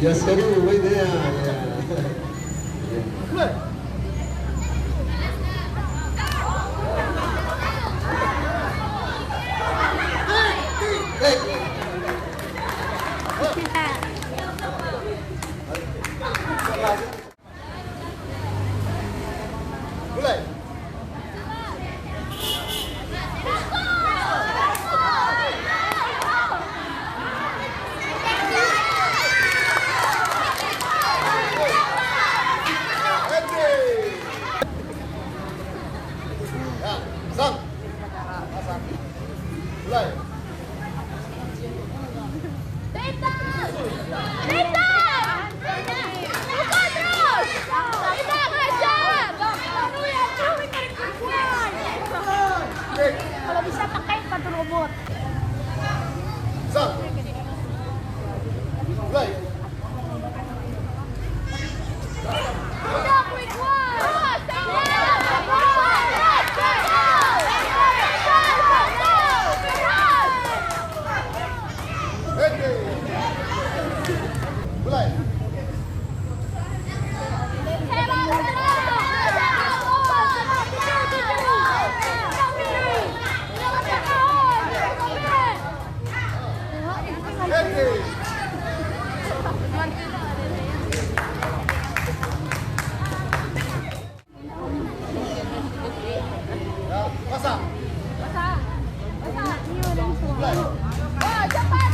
Ya seru, buena idea. Mulai. Kalau bisa pakai sepatu robot. Mulai. Udah, quick one. Mulai. Pasang. Mulai. Oh, cepat.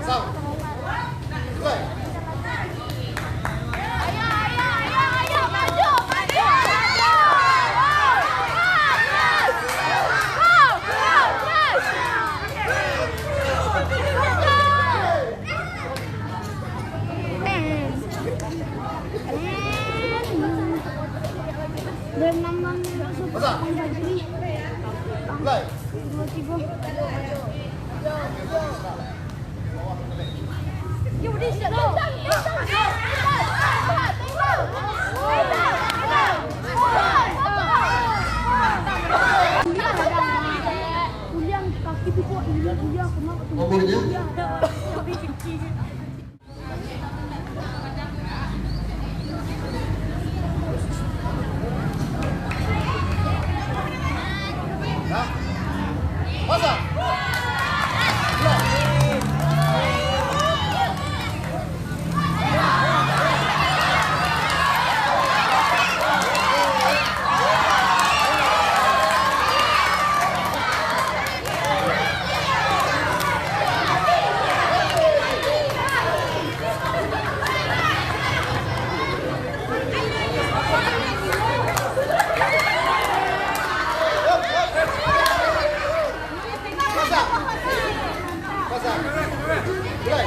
Pasang. Mulai. Ayo, maju. Berenang Pasang. Mulai. Umurnya? Pasang. Pasang. Mulai.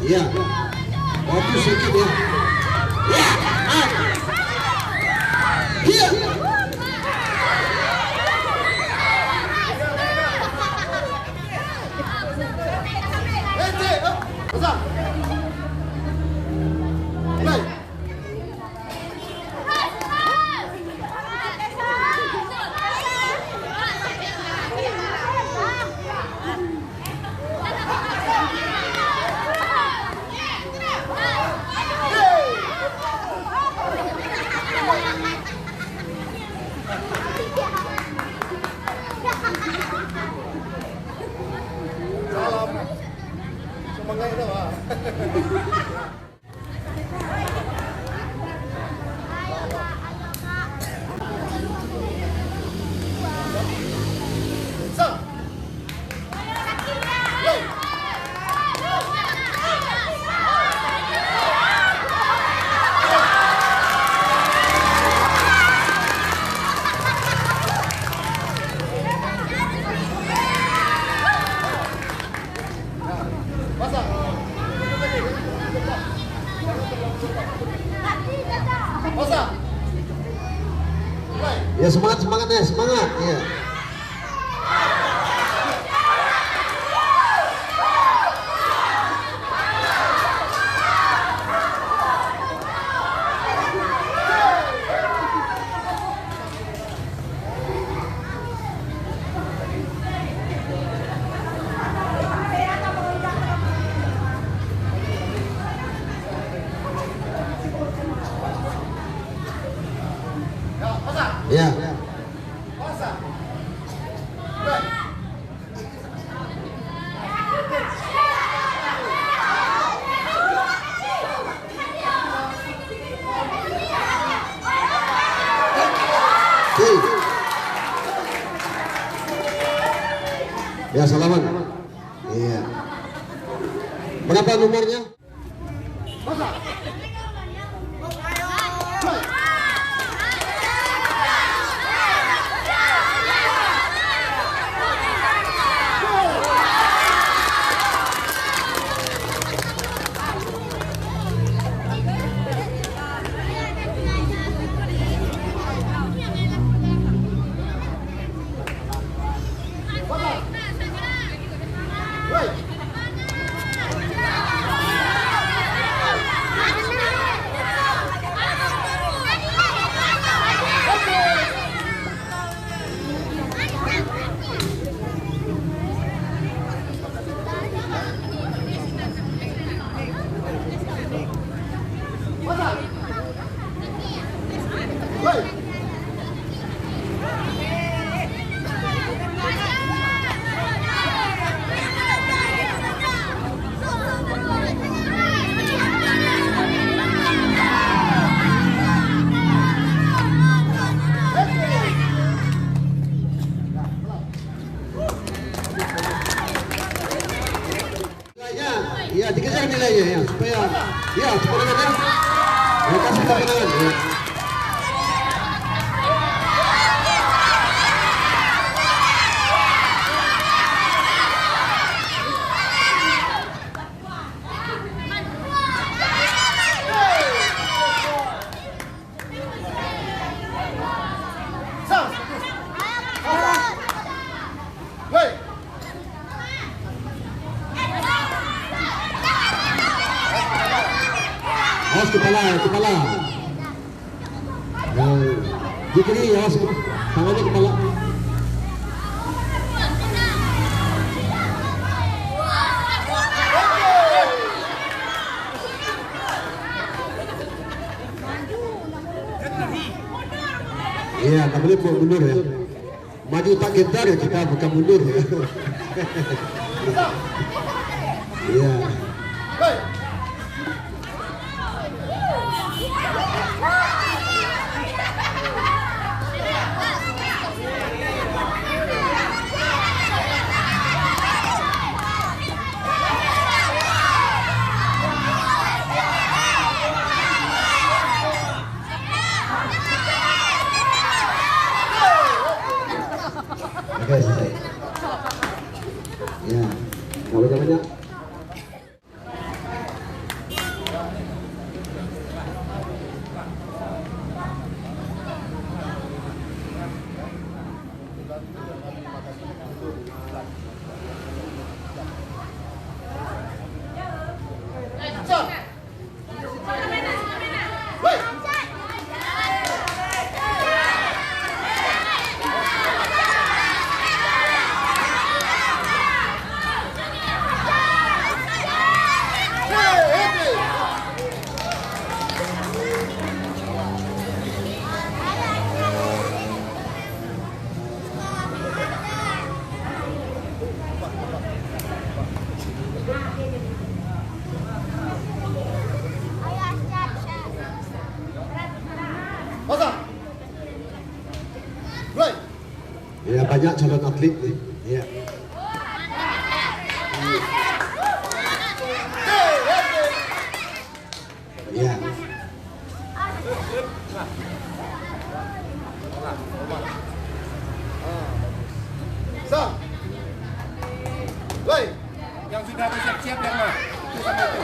Iya. Waktu sedikit ya. Ya. Iya. Pasang. Mulai. Salam. Semangat itu, Pak. Sang. Play. Pasang. Pasang. Mulai. Ya semangat ya semangat ya. Ya, pasang. Ya. Pasang. Mulai. Oke. Ya salaman. Iya. Berapa nomornya? Pasang. Mulai. Mulai. Pasang. Mulai. Nilainya, ya dikejar nilainya ya supaya ya kemenangan ya. Ya kasih kemenangan ya. Sang. Mulai. Awas kepala. Di kiri awas tangannya kepala. Iya, tak boleh buat mundur ya. Maju tak gentar ya kita bukan mundur ya. Iya. Mulai. Oke, selesai. Ya, nggak banyak-banyak. Pasang. Play. Ya, banyak calon atlet nih. Ya. Ya. Sang. Play. Yang sudah bersiap-siap yang mana? Itu sama itu.